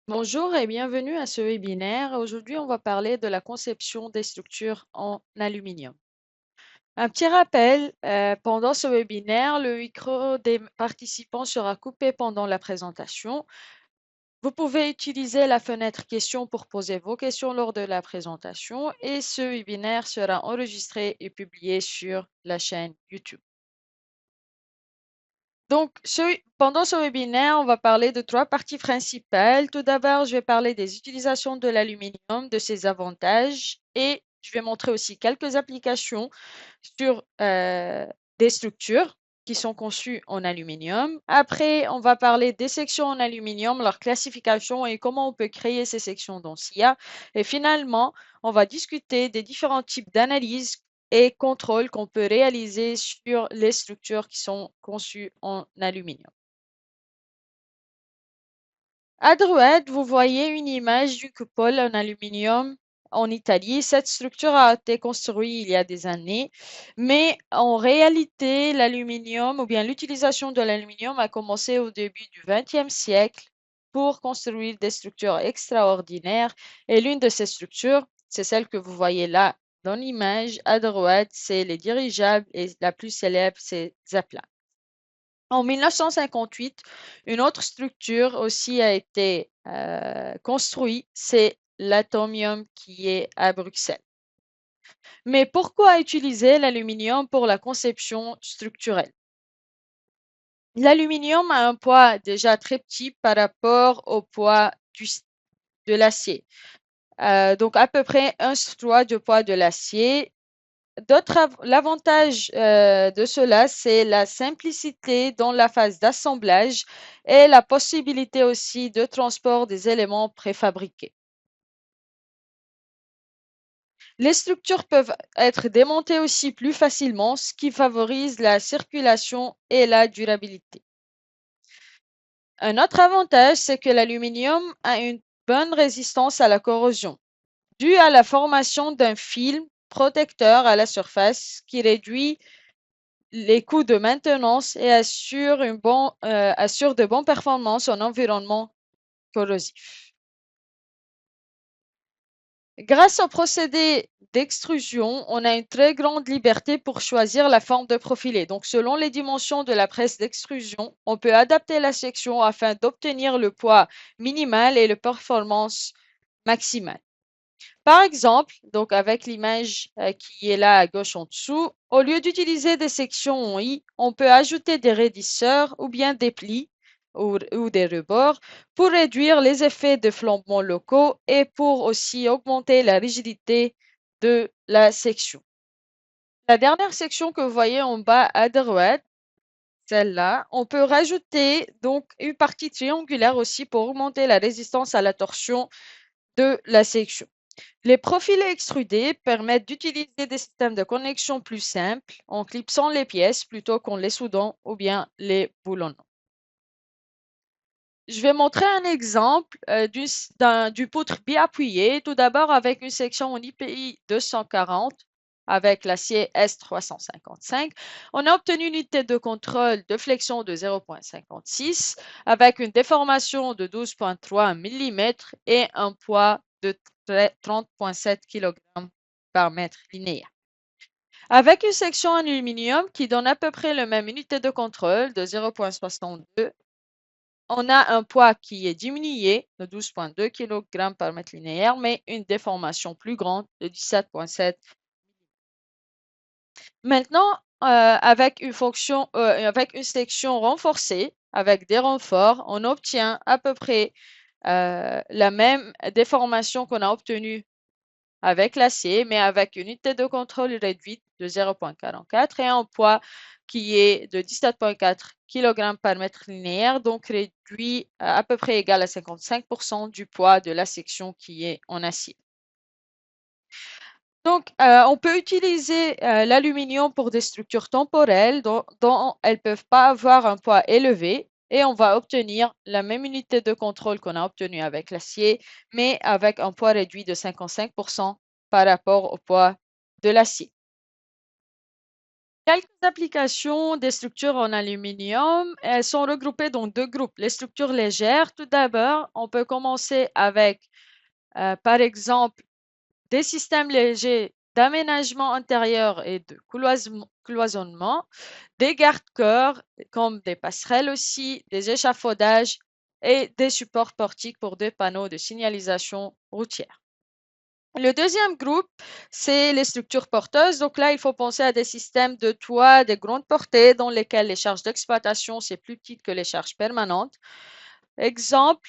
Bonjour et bienvenue à ce webinaire. Aujourd'hui, on va parler de la conception des structures en aluminium. Un petit rappel, pendant ce webinaire, le micro des participants sera coupé pendant la présentation. Vous pouvez utiliser la fenêtre questions pour poser vos questions lors de la présentation et ce webinaire sera enregistré et publié sur la chaîne YouTube. Donc, pendant ce webinaire, on va parler de trois parties principales. Tout d'abord, je vais parler des utilisations de l'aluminium, de ses avantages, et je vais montrer aussi quelques applications sur des structures qui sont conçues en aluminium. Après, on va parler des sections en aluminium, leur classification et comment on peut créer ces sections dans SIA. Et finalement, on va discuter des différents types d'analyses et contrôles qu'on peut réaliser sur les structures qui sont conçues en aluminium. À droite, vous voyez une image d'une coupole en aluminium en Italie. Cette structure a été construite il y a des années, mais en réalité, l'aluminium ou bien l'utilisation de l'aluminium a commencé au début du XXe siècle pour construire des structures extraordinaires. Et l'une de ces structures, c'est celle que vous voyez là dans l'image à droite, c'est les dirigeables et la plus célèbre, c'est Zeppelin. En 1958, une autre structure aussi a été construite, c'est l'Atomium qui est à Bruxelles. Mais pourquoi utiliser l'aluminium pour la conception structurelle? L'aluminium a un poids déjà très petit par rapport au poids de l'acier. Donc à peu près 1/3 du poids de l'acier. L'avantage de cela, c'est la simplicité dans la phase d'assemblage et la possibilité aussi de transport des éléments préfabriqués. Les structures peuvent être démontées aussi plus facilement, ce qui favorise la circulation et la durabilité. Un autre avantage, c'est que l'aluminium a une bonne résistance à la corrosion, due à la formation d'un film protecteur à la surface qui réduit les coûts de maintenance et assure de bonnes performances en environnement corrosif. Grâce au procédé d'extrusion, on a une très grande liberté pour choisir la forme de profilé. Donc, selon les dimensions de la presse d'extrusion, on peut adapter la section afin d'obtenir le poids minimal et la performance maximale. Par exemple, donc avec l'image qui est là à gauche en dessous, au lieu d'utiliser des sections en I, on peut ajouter des raidisseurs ou bien des plis ou des rebords pour réduire les effets de flambement locaux et pour aussi augmenter la rigidité de la section. La dernière section que vous voyez en bas à droite, celle-là, on peut rajouter donc une partie triangulaire aussi pour augmenter la résistance à la torsion de la section. Les profils extrudés permettent d'utiliser des systèmes de connexion plus simples en clipsant les pièces plutôt qu'en les soudant ou bien les boulonnant. Je vais montrer un exemple du poutre biappuyé, tout d'abord avec une section en IPI 240 avec l'acier S355. On a obtenu une unité de contrôle de flexion de 0,56 avec une déformation de 12,3 mm et un poids de 30,7 kg par mètre linéaire. Avec une section en aluminium qui donne à peu près la même unité de contrôle de 0,62, on a un poids qui est diminué de 12,2 kg par mètre linéaire, mais une déformation plus grande de 17,7. Maintenant, avec une section renforcée, avec des renforts, on obtient à peu près la même déformation qu'on a obtenue avec l'acier, mais avec une unité de contrôle réduite de 0,44 et un poids qui est de 17,4 kg par mètre linéaire, donc réduit à peu près égal à 55% du poids de la section qui est en acier. Donc, on peut utiliser l'aluminium pour des structures temporelles dont elles ne peuvent pas avoir un poids élevé et on va obtenir la même unité de contrôle qu'on a obtenue avec l'acier, mais avec un poids réduit de 55% par rapport au poids de l'acier. Quelques applications des structures en aluminium, elles sont regroupées dans deux groupes. Les structures légères, tout d'abord, on peut commencer avec, par exemple, des systèmes légers d'aménagement intérieur et de cloisonnement, des garde-corps comme des passerelles aussi, des échafaudages et des supports portiques pour des panneaux de signalisation routière. Le deuxième groupe, c'est les structures porteuses. Donc là, il faut penser à des systèmes de toit de grande portée dans lesquels les charges d'exploitation, c'est plus petit que les charges permanentes. Exemple,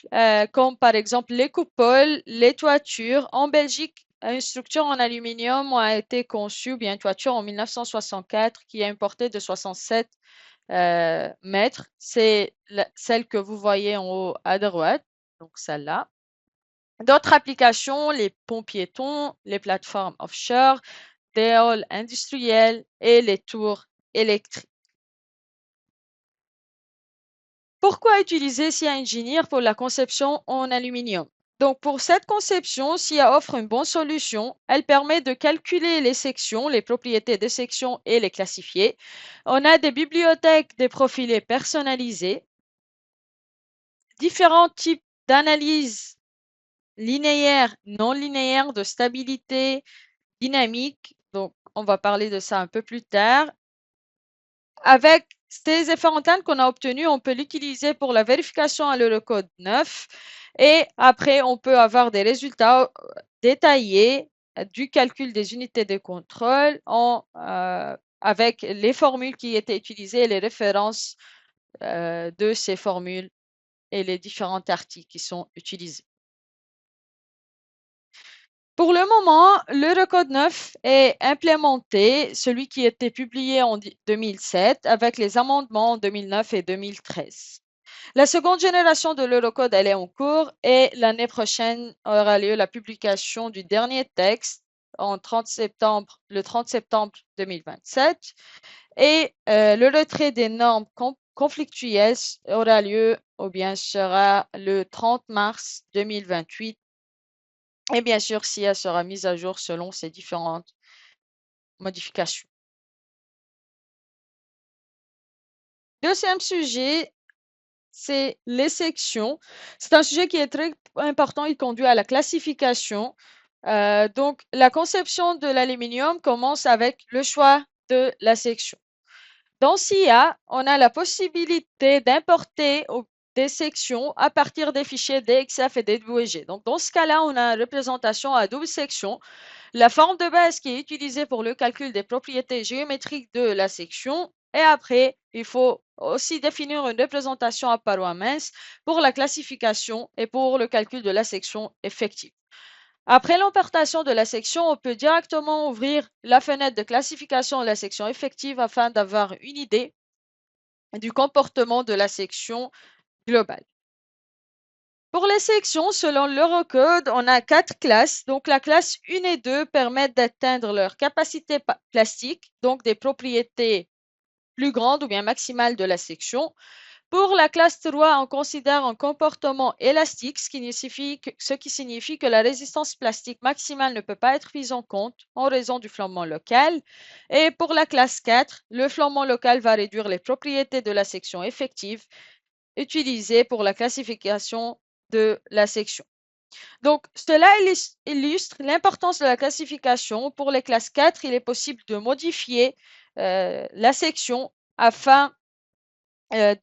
comme par exemple les coupoles, les toitures. En Belgique, une structure en aluminium a été conçue, bien une toiture en 1964 qui a une portée de 67 mètres. C'est celle que vous voyez en haut à droite, donc celle-là. D'autres applications, les ponts piétons, les plateformes offshore, des halls industriels et les tours électriques. Pourquoi utiliser SIA Engineer pour la conception en aluminium? Donc, pour cette conception, SIA offre une bonne solution. Elle permet de calculer les sections, les propriétés des sections et les classifier. On a des bibliothèques des profilés personnalisés, différents types d'analyses linéaires, non linéaires de stabilité, dynamique. Donc, on va parler de ça un peu plus tard. Avec ces effets internes qu'on a obtenus, on peut l'utiliser pour la vérification à l'Eurocode 9 et après, on peut avoir des résultats détaillés du calcul des unités de contrôle avec les formules qui étaient utilisées et les références de ces formules et les différents articles qui sont utilisés. Pour le moment, l'Eurocode 9 est implémenté, celui qui était publié en 2007 avec les amendements en 2009 et 2013. La seconde génération de l'Eurocode, elle est en cours et l'année prochaine aura lieu la publication du dernier texte le 30 septembre 2027 et le retrait des normes conflictuelles aura lieu ou bien sera le 30 mars 2028. Et bien sûr, si elle sera mise à jour selon ces différentes modifications. Deuxième sujet, c'est les sections. C'est un sujet qui est très important. Il conduit à la classification. Donc, la conception de l'aluminium commence avec le choix de la section. Dans SIA, on a la possibilité d'importer des sections à partir des fichiers DXF et DWG. Donc, dans ce cas-là, on a une représentation à double section. La forme de base qui est utilisée pour le calcul des propriétés géométriques de la section. Et après, il faut aussi définir une représentation à parois minces pour la classification et pour le calcul de la section effective. Après l'importation de la section, on peut directement ouvrir la fenêtre de classification de la section effective afin d'avoir une idée du comportement de la section globale. Pour les sections, selon l'Eurocode, on a 4 classes. Donc, la classe 1 et 2 permettent d'atteindre leur capacité plastique, donc des propriétés plus grandes ou bien maximales de la section. Pour la classe 3, on considère un comportement élastique, ce qui signifie que la résistance plastique maximale ne peut pas être prise en compte en raison du flambement local. Et pour la classe 4, le flambement local va réduire les propriétés de la section effective utilisées pour la classification de la section. Donc, cela illustre l'importance de la classification. Pour les classes 4, il est possible de modifier la section afin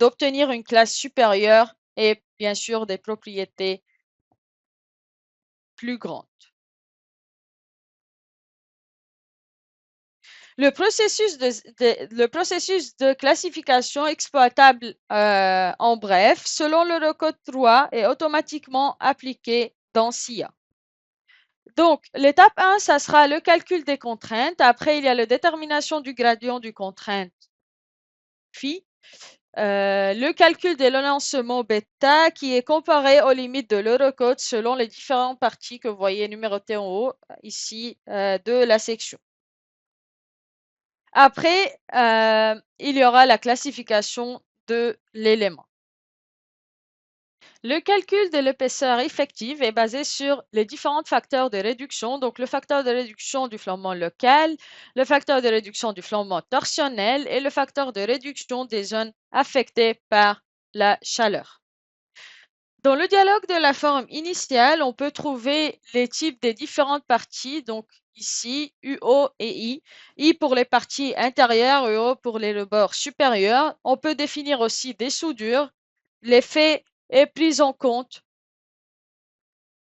d'obtenir une classe supérieure et bien sûr des propriétés plus grandes. Le processus de classification exploitable en bref, selon l'Eurocode 3, est automatiquement appliqué dans SIA. Donc, l'étape 1, ça sera le calcul des contraintes. Après, il y a la détermination du gradient du contrainte phi. Le calcul des lancements bêta qui est comparé aux limites de l'Eurocode selon les différentes parties que vous voyez numérotées en haut ici de la section. Après, il y aura la classification de l'élément. Le calcul de l'épaisseur effective est basé sur les différents facteurs de réduction, donc le facteur de réduction du flambement local, le facteur de réduction du flambement torsionnel et le facteur de réduction des zones affectées par la chaleur. Dans le dialogue de la forme initiale, on peut trouver les types des différentes parties, donc ici, UO et I. I pour les parties intérieures, UO pour les rebords supérieurs. On peut définir aussi des soudures. L'effet est pris en compte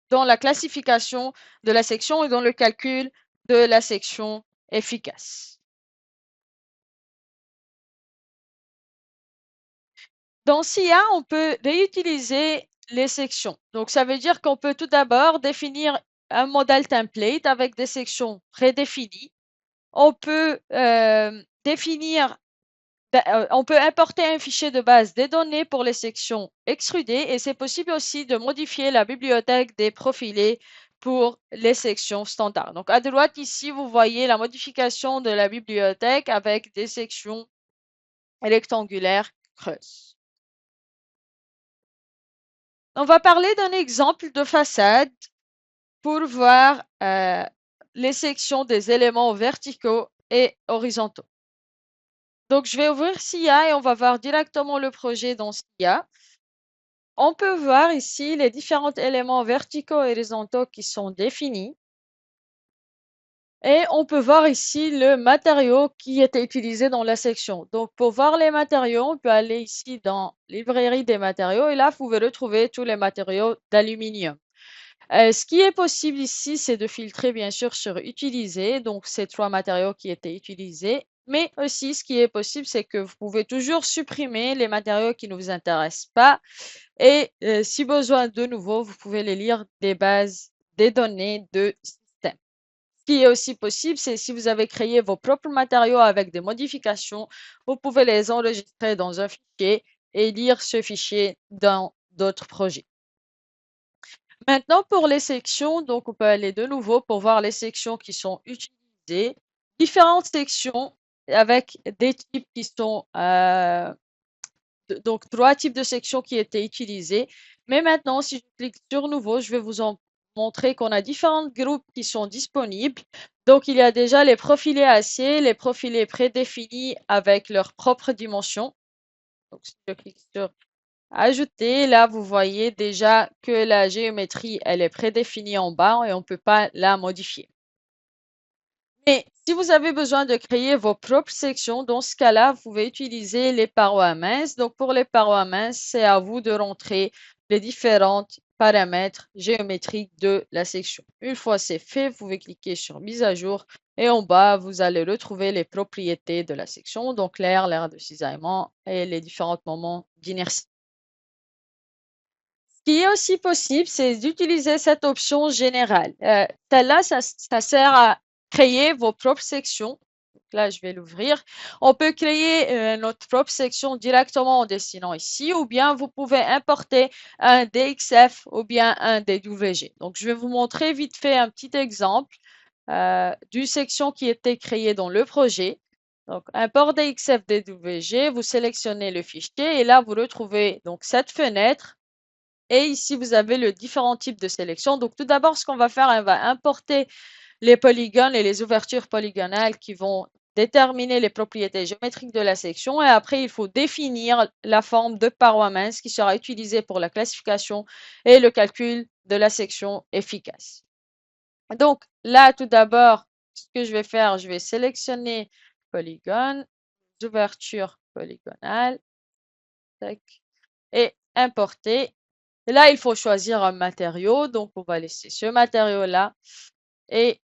dans la classification de la section et dans le calcul de la section efficace. Dans SIA, on peut réutiliser les sections. Donc, ça veut dire qu'on peut tout d'abord définir un modèle template avec des sections prédéfinies. On peut on peut importer un fichier de base des données pour les sections extrudées et c'est possible aussi de modifier la bibliothèque des profilés pour les sections standards. Donc, à droite ici, vous voyez la modification de la bibliothèque avec des sections rectangulaires creuses. On va parler d'un exemple de façade pour voir les sections des éléments verticaux et horizontaux. Donc, je vais ouvrir SIA et on va voir directement le projet dans SIA. On peut voir ici les différents éléments verticaux et horizontaux qui sont définis. Et on peut voir ici le matériau qui était utilisé dans la section. Donc, pour voir les matériaux, on peut aller ici dans Librairie des matériaux et là, vous pouvez retrouver tous les matériaux d'aluminium. Ce qui est possible ici, c'est de filtrer bien sûr sur utiliser, donc ces 3 matériaux qui étaient utilisés. Mais aussi, ce qui est possible, c'est que vous pouvez toujours supprimer les matériaux qui ne vous intéressent pas. Et si besoin de nouveau, vous pouvez les lire des bases des données de système. Ce qui est aussi possible, c'est si vous avez créé vos propres matériaux avec des modifications, vous pouvez les enregistrer dans un fichier et lire ce fichier dans d'autres projets. Maintenant, pour les sections, donc on peut aller de nouveau pour voir les sections qui sont utilisées. Différentes sections avec des types qui sont donc 3 types de sections qui étaient utilisées. Mais maintenant, si je clique sur nouveau, je vais vous en montrer qu'on a différents groupes qui sont disponibles. Donc, il y a déjà les profilés acier, les profilés prédéfinis avec leurs propres dimensions. Donc, si je clique sur ajouter, là, vous voyez déjà que la géométrie, elle est prédéfinie en bas et on ne peut pas la modifier. Mais si vous avez besoin de créer vos propres sections, dans ce cas-là, vous pouvez utiliser les parois minces. Donc, pour les parois minces, c'est à vous de rentrer les différents paramètres géométriques de la section. Une fois c'est fait, vous pouvez cliquer sur mise à jour et en bas, vous allez retrouver les propriétés de la section, donc l'air de cisaillement et les différents moments d'inertie. Ce qui est aussi possible, c'est d'utiliser cette option générale. Celle-là, ça sert à créer vos propres sections. Donc là, je vais l'ouvrir. On peut créer notre propre section directement en dessinant ici, ou bien vous pouvez importer un DXF ou bien un DWG. Donc, je vais vous montrer vite fait un petit exemple d'une section qui était créée dans le projet. Donc, import DXF DWG, vous sélectionnez le fichier et là, vous retrouvez donc cette fenêtre. Et ici, vous avez le différents types de sélection. Donc, tout d'abord, ce qu'on va faire, on va importer les polygones et les ouvertures polygonales qui vont déterminer les propriétés géométriques de la section. Et après, il faut définir la forme de paroi mince qui sera utilisée pour la classification et le calcul de la section efficace. Donc, là, tout d'abord, ce que je vais faire, je vais sélectionner polygone, ouverture polygonale, et importer. Et là, il faut choisir un matériau. Donc, on va laisser ce matériau-là. Et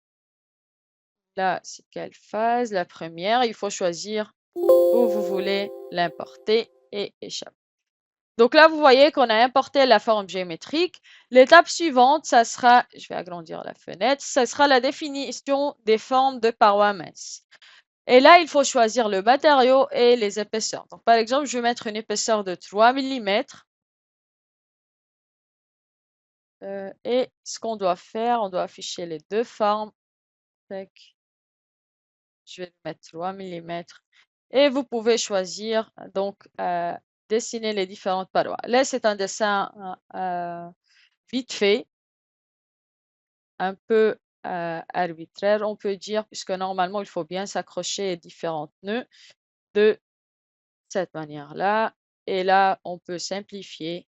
là, c'est quelle phase? La première. Il faut choisir où vous voulez l'importer et échapper. Donc là, vous voyez qu'on a importé la forme géométrique. L'étape suivante, ça sera, je vais agrandir la fenêtre, ça sera la définition des formes de parois minces. Et là, il faut choisir le matériau et les épaisseurs. Donc, par exemple, je vais mettre une épaisseur de 3 mm. Et ce qu'on doit faire, on doit afficher les deux formes. Je vais mettre 3 mm. Et vous pouvez choisir donc dessiner les différentes parois. Là, c'est un dessin vite fait, un peu arbitraire, on peut dire, puisque normalement, il faut bien s'accrocher à différents nœuds de cette manière-là. Et là, on peut simplifier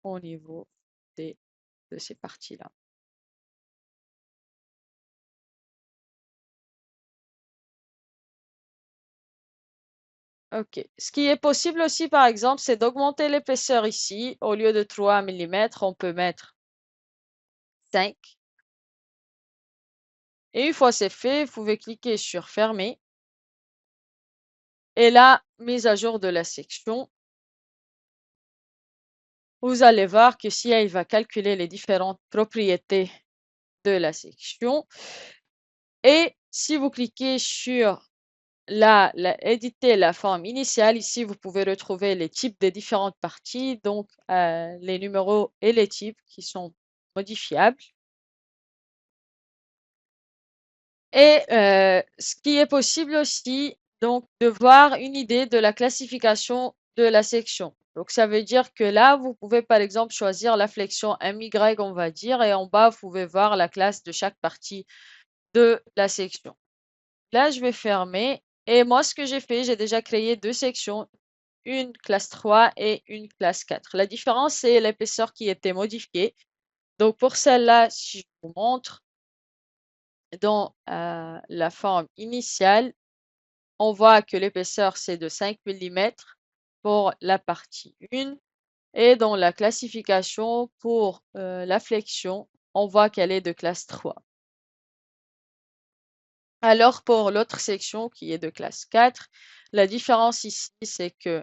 au niveau de ces parties-là. OK. Ce qui est possible aussi, par exemple, c'est d'augmenter l'épaisseur ici. Au lieu de 3 millimètres, on peut mettre 5. Et une fois c'est fait, vous pouvez cliquer sur Fermer. Et là, mise à jour de la section. Vous allez voir que si il va calculer les différentes propriétés de la section. Et si vous cliquez sur éditer la forme initiale, ici, vous pouvez retrouver les types des différentes parties, donc les numéros et les types qui sont modifiables. Et ce qui est possible aussi, donc, de voir une idée de la classification de la section. Donc, ça veut dire que là, vous pouvez, par exemple, choisir la flexion MY, on va dire, et en bas, vous pouvez voir la classe de chaque partie de la section. Là, je vais fermer. Et moi, ce que j'ai fait, j'ai déjà créé deux sections, une classe 3 et une classe 4. La différence, c'est l'épaisseur qui était modifiée. Donc, pour celle-là, si je vous montre, dans la forme initiale, on voit que l'épaisseur, c'est de 5 millimètres pour la partie 1. Et dans la classification, pour la flexion, on voit qu'elle est de classe 3. Alors, pour l'autre section qui est de classe 4, la différence ici, c'est que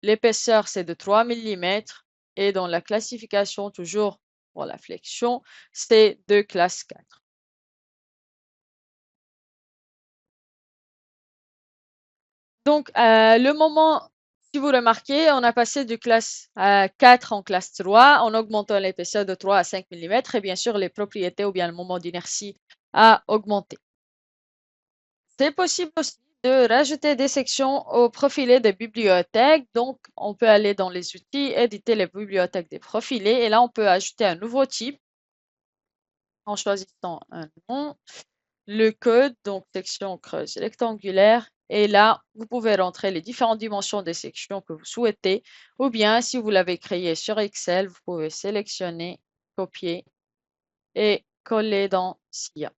l'épaisseur, c'est de 3 millimètres. Et dans la classification, toujours pour la flexion, c'est de classe 4. Donc, le moment, si vous remarquez, on a passé de classe 4 en classe 3 en augmentant l'épaisseur de 3 à 5 millimètres. Et bien sûr, les propriétés ou bien le moment d'inertie a augmenté. C'est possible aussi de rajouter des sections au profilé des bibliothèques. Donc, on peut aller dans les outils, éditer les bibliothèques des profilés. Et là, on peut ajouter un nouveau type en choisissant un nom. Le code, donc section creuse rectangulaire. Et là, vous pouvez rentrer les différentes dimensions des sections que vous souhaitez. Ou bien, si vous l'avez créé sur Excel, vous pouvez sélectionner, copier et coller dans SIA.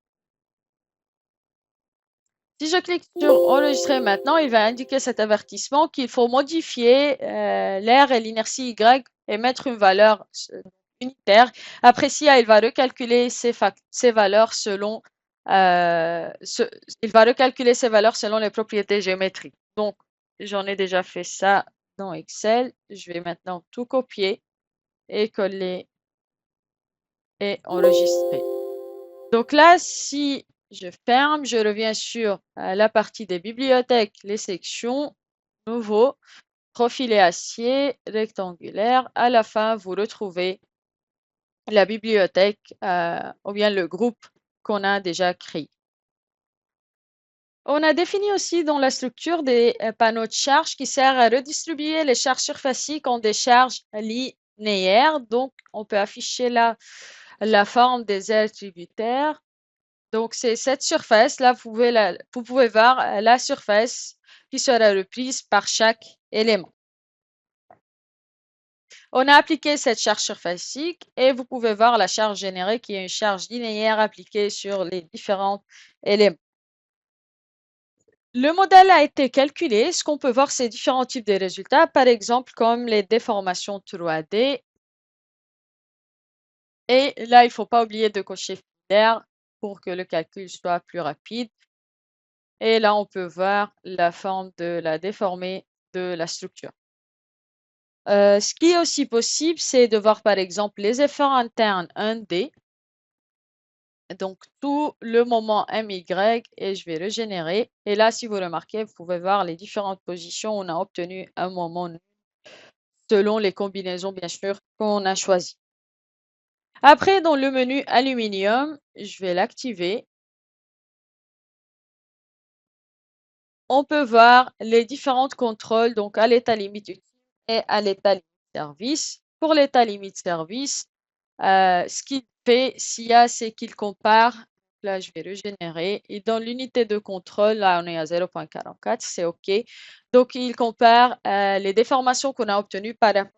Si je clique sur enregistrer maintenant, il va indiquer cet avertissement qu'il faut modifier l'air et l'inertie Y et mettre une valeur unitaire. Après SIA, il va recalculer ces valeurs selon il va recalculer ces valeurs selon les propriétés géométriques. Donc, j'en ai déjà fait ça dans Excel. Je vais maintenant tout copier et coller et enregistrer. Donc là, si je ferme, je reviens sur la partie des bibliothèques, les sections, nouveau, profilé acier, rectangulaire. À la fin, vous retrouvez la bibliothèque ou bien le groupe qu'on a déjà créé. On a défini aussi dans la structure des panneaux de charge qui servent à redistribuer les charges surfaciques en des charges linéaires. Donc, on peut afficher là la forme des ailes tributaires. Donc, c'est cette surface-là, vous pouvez voir la surface qui sera reprise par chaque élément. On a appliqué cette charge surfacique et vous pouvez voir la charge générée qui est une charge linéaire appliquée sur les différents éléments. Le modèle a été calculé. Ce qu'on peut voir, c'est différents types de résultats, par exemple comme les déformations 3D. Et là, il ne faut pas oublier de cocher filaire pour que le calcul soit plus rapide. Et là, on peut voir la forme de la déformée de la structure. Ce qui est aussi possible, c'est de voir par exemple les efforts internes 1D. Donc, tout le moment MY et je vais régénérer. Et là, si vous remarquez, vous pouvez voir les différentes positions. On a obtenu un moment selon les combinaisons, bien sûr, qu'on a choisies. Après, dans le menu aluminium, je vais l'activer. on peut voir les différents contrôles, donc à l'état limite ultime et à l'état limite service. Pour l'état limite service, ce qu'il fait, SIA, c'est qu'il compare. Là, je vais régénérer. Et dans l'unité de contrôle, là, on est à 0.44, c'est OK. Donc, il compare les déformations qu'on a obtenues par rapport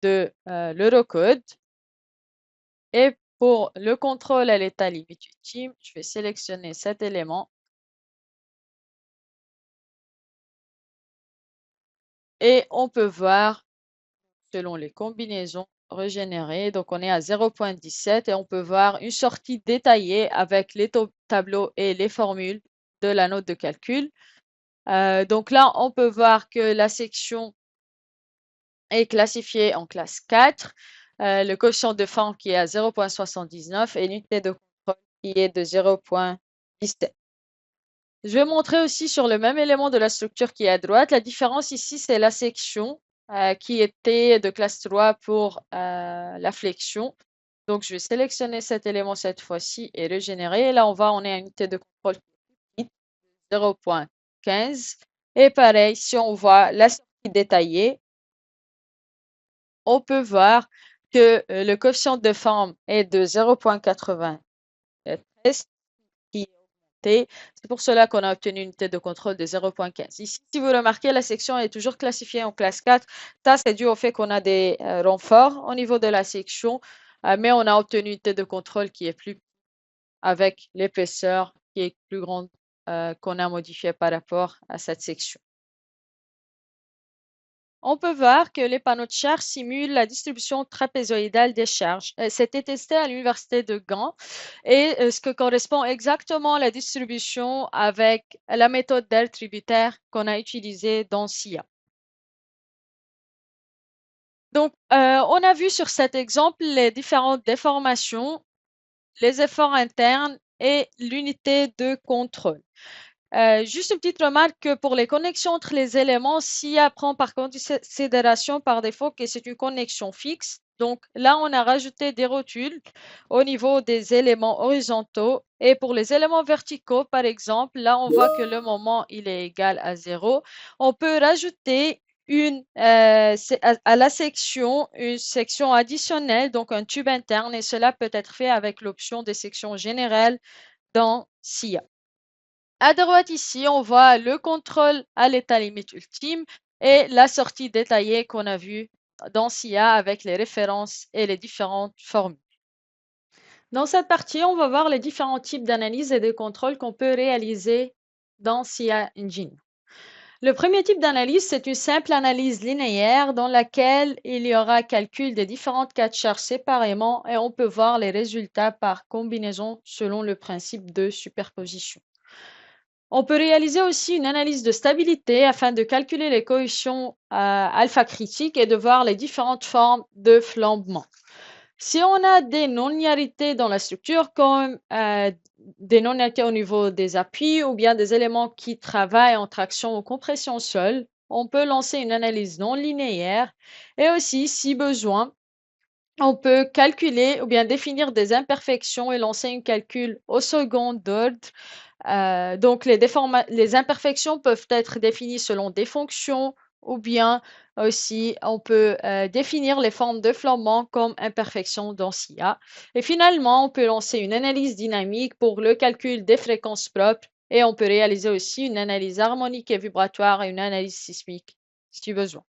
de l'eurocode. Et pour le contrôle à l'état limite ultime, je vais sélectionner cet élément. Et on peut voir, selon les combinaisons régénérées, donc on est à 0.17 et on peut voir une sortie détaillée avec les tableaux et les formules de la note de calcul. Donc là, on peut voir que la section est classifiée en classe 4, le quotient de forme qui est à 0.79 et l'unité de contrôle qui est de 0.17. Je vais montrer aussi sur le même élément de la structure qui est à droite. La différence ici, c'est la section qui était de classe 3 pour la flexion. Donc, je vais sélectionner cet élément cette fois-ci et régénérer. Et là, on est à une unité de contrôle 0.15. Et pareil, si on voit la sortie détaillée, on peut voir que le quotient de forme est de 0.93, qui est augmenté. C'est pour cela qu'on a obtenu une unité de contrôle de 0.15. Ici, si vous remarquez, la section est toujours classifiée en classe 4. Ça, c'est dû au fait qu'on a des renforts au niveau de la section, mais on a obtenu une unité de contrôle qui est plus avec l'épaisseur qui est plus grande qu'on a modifiée par rapport à cette section. On peut voir que les panneaux de charge simulent la distribution trapézoïdale des charges. C'était testé à l'université de Gand et ce que correspond exactement à la distribution avec la méthode d'aile tributaire qu'on a utilisée dans SIA. Donc, on a vu sur cet exemple les différentes déformations, les efforts internes et l'unité de contrôle. Juste une petite remarque que pour les connexions entre les éléments, SIA prend par considération par défaut que c'est une connexion fixe. Donc là, on a rajouté des rotules au niveau des éléments horizontaux. Et pour les éléments verticaux, par exemple, là, on voit que le moment, il est égal à 0. On peut rajouter à la section, une section additionnelle, donc un tube interne, et cela peut être fait avec l'option des sections générales dans SIA. À droite ici, on voit le contrôle à l'état limite ultime et la sortie détaillée qu'on a vue dans SIA avec les références et les différentes formules. Dans cette partie, on va voir les différents types d'analyses et de contrôles qu'on peut réaliser dans SIA Engine. Le premier type d'analyse, c'est une simple analyse linéaire dans laquelle il y aura calcul des différentes cas de charge séparément et on peut voir les résultats par combinaison selon le principe de superposition. On peut réaliser aussi une analyse de stabilité afin de calculer les coefficients alpha critiques et de voir les différentes formes de flambement. Si on a des non-linéarités dans la structure, comme des non-linéarités au niveau des appuis ou bien des éléments qui travaillent en traction ou compression seule, on peut lancer une analyse non linéaire et aussi, si besoin, on peut calculer ou bien définir des imperfections et lancer un calcul au second ordre. Donc, les imperfections peuvent être définies selon des fonctions ou bien aussi on peut définir les formes de flambement comme imperfections dans SIA. Et finalement, on peut lancer une analyse dynamique pour le calcul des fréquences propres et on peut réaliser aussi une analyse harmonique et vibratoire et une analyse sismique si besoin.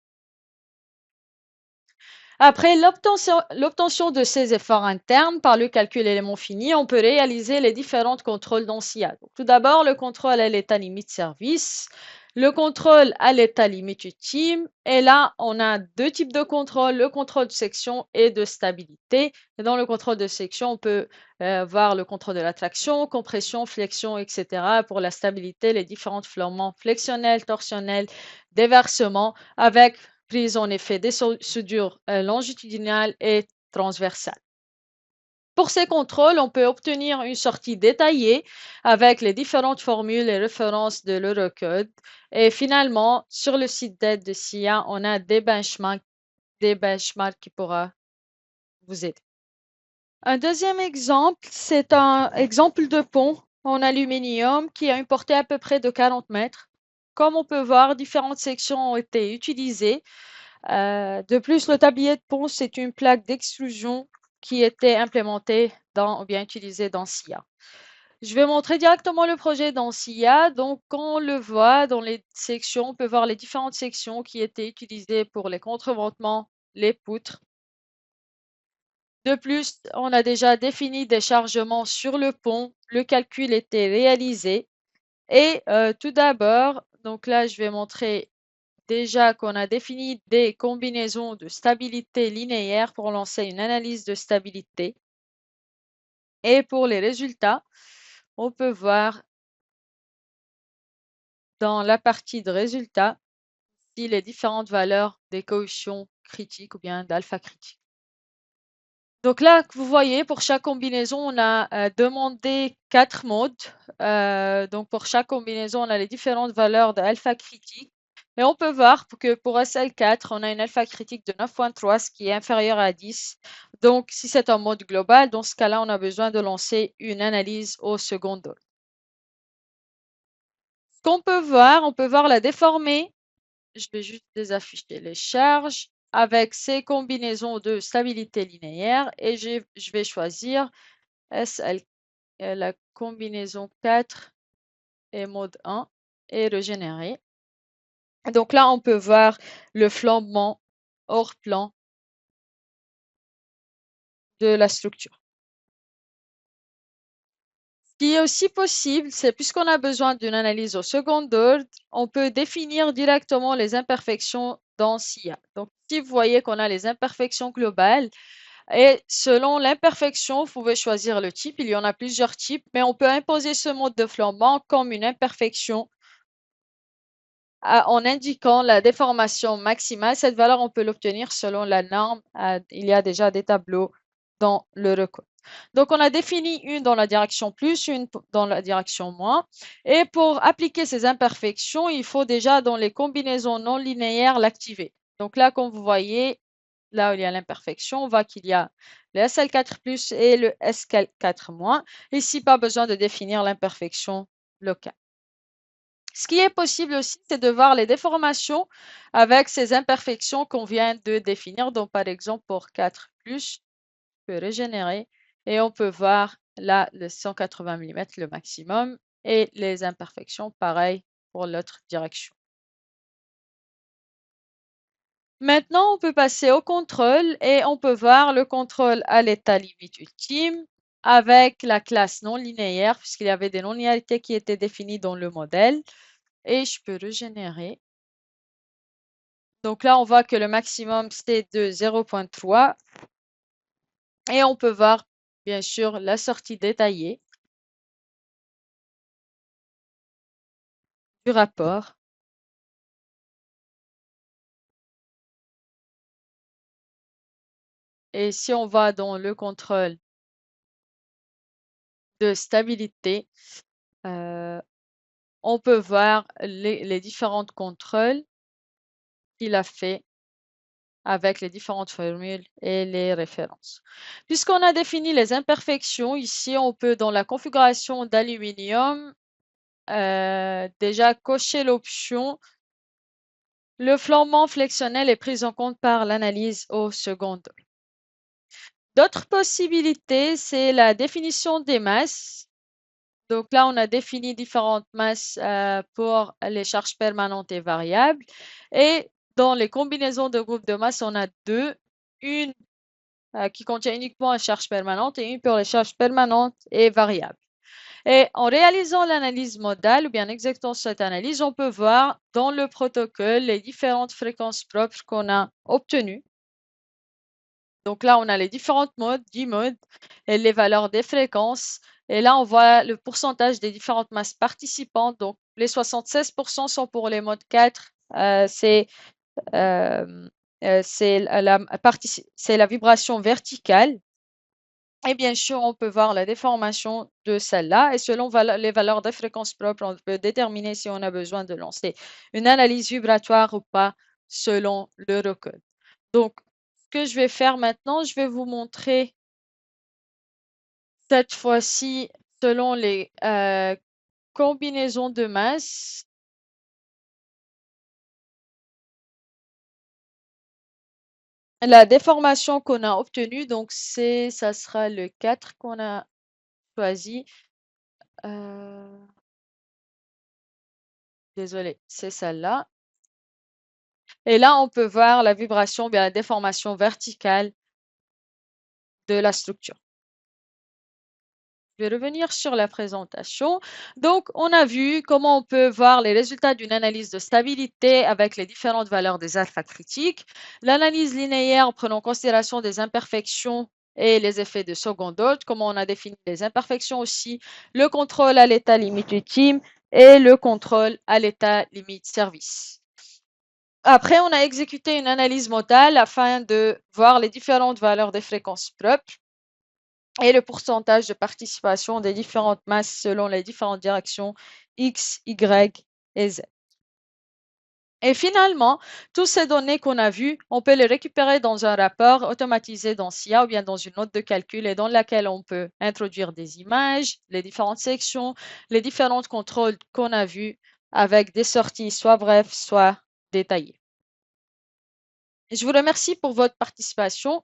Après l'obtention de ces efforts internes par le calcul élément fini, on peut réaliser les différents contrôles dans SIA. Donc, tout d'abord, le contrôle à l'état limite service, le contrôle à l'état limite ultime. Et là, on a deux types de contrôle, le contrôle de section et de stabilité. Et dans le contrôle de section, on peut voir le contrôle de la traction, compression, flexion, etc. Pour la stabilité, les différents flambements flexionnels, torsionnels, déversements avec prise en effet des soudures longitudinales et transversales. Pour ces contrôles, on peut obtenir une sortie détaillée avec les différentes formules et références de l'Eurocode. Et finalement, sur le site d'aide de SIA, on a des benchmarks qui pourra vous aider. Un deuxième exemple, c'est un exemple de pont en aluminium qui a une portée à peu près de 40 mètres. Comme on peut voir, différentes sections ont été utilisées. De plus, le tablier de ponce, c'est une plaque d'extrusion qui était implémentée ou bien utilisée dans SIA. Je vais montrer directement le projet dans SIA. Donc, quand on le voit dans les sections, on peut voir les différentes sections qui étaient utilisées pour les contreventements, les poutres. De plus, on a déjà défini des chargements sur le pont. Le calcul était réalisé. Et tout d'abord, donc là, je vais montrer déjà qu'on a défini des combinaisons de stabilité linéaire pour lancer une analyse de stabilité. Et pour les résultats, on peut voir dans la partie de résultats si les différentes valeurs des coefficients critiques ou bien d'alpha critique. Donc là, vous voyez, pour chaque combinaison, on a demandé 4 modes. Donc pour chaque combinaison, on a les différentes valeurs d'alpha critique. Et on peut voir que pour SL4, on a une alpha critique de 9.3, ce qui est inférieur à 10. Donc si c'est un mode global, dans ce cas-là, on a besoin de lancer une analyse au second ordre. Ce qu'on peut voir, on peut voir la déformée. Je vais juste désafficher les charges avec ces combinaisons de stabilité linéaire et je vais choisir SL, la combinaison 4 et mode 1 et régénérer. Donc là, on peut voir le flambement hors plan de la structure. Ce qui est aussi possible, c'est puisqu'on a besoin d'une analyse au second ordre, on peut définir directement les imperfections dans SIA. Donc, si vous voyez qu'on a les imperfections globales, et selon l'imperfection, vous pouvez choisir le type. Il y en a plusieurs types, mais on peut imposer ce mode de flambant comme une imperfection en indiquant la déformation maximale. Cette valeur, on peut l'obtenir selon la norme. Il y a déjà des tableaux dans le record. Donc, on a défini une dans la direction plus, une dans la direction moins. Et pour appliquer ces imperfections, il faut déjà, dans les combinaisons non linéaires, l'activer. Donc là, comme vous voyez, là où il y a l'imperfection, on voit qu'il y a le SL4 plus et le SL4 moins. Ici, pas besoin de définir l'imperfection locale. Ce qui est possible aussi, c'est de voir les déformations avec ces imperfections qu'on vient de définir. Donc, par exemple, pour 4 plus, je peux régénérer et on peut voir là le 180 mm, le maximum, et les imperfections, pareil pour l'autre direction. Maintenant, on peut passer au contrôle et on peut voir le contrôle à l'état limite ultime avec la classe non linéaire puisqu'il y avait des non-linéarités qui étaient définies dans le modèle et je peux régénérer. Donc là, on voit que le maximum c'est de 0.3 et on peut voir bien sûr la sortie détaillée du rapport. Et si on va dans le contrôle de stabilité, on peut voir les différents contrôles qu'il a fait avec les différentes formules et les références. Puisqu'on a défini les imperfections, ici on peut dans la configuration d'aluminium déjà cocher l'option le flambement flexionnel est pris en compte par l'analyse au second ordre. D'autres possibilités, c'est la définition des masses. Donc là, on a défini différentes masses pour les charges permanentes et variables. Et dans les combinaisons de groupes de masse, on a deux. Une qui contient uniquement une charge permanente et une pour les charges permanentes et variables. Et en réalisant l'analyse modale ou bien en exécutant cette analyse, on peut voir dans le protocole les différentes fréquences propres qu'on a obtenues. Donc là, on a les différentes modes, 10 modes, et les valeurs des fréquences. Et là, on voit le pourcentage des différentes masses participantes. Donc, les 76% sont pour les modes 4. C'est la vibration verticale. Et bien sûr, on peut voir la déformation de celle-là. Et selon les valeurs de fréquence propre, on peut déterminer si on a besoin de lancer une analyse vibratoire ou pas selon le recode. Donc, ce que je vais faire maintenant, je vais vous montrer cette fois-ci selon les combinaisons de masse. La déformation qu'on a obtenue, donc ça sera le 4 qu'on a choisi. Désolé, c'est celle-là. Et là, on peut voir la vibration, bien la déformation verticale de la structure. Je vais revenir sur la présentation. Donc, on a vu comment on peut voir les résultats d'une analyse de stabilité avec les différentes valeurs des alpha critiques. L'analyse linéaire en prenant en considération des imperfections et les effets de second ordre, comment on a défini les imperfections aussi, le contrôle à l'état limite ultime et le contrôle à l'état limite service. Après, on a exécuté une analyse modale afin de voir les différentes valeurs des fréquences propres et le pourcentage de participation des différentes masses selon les différentes directions X, Y et Z. Et finalement, toutes ces données qu'on a vues, on peut les récupérer dans un rapport automatisé dans SIA ou bien dans une note de calcul et dans laquelle on peut introduire des images, les différentes sections, les différents contrôles qu'on a vus avec des sorties soit brèves, soit détaillées. Je vous remercie pour votre participation.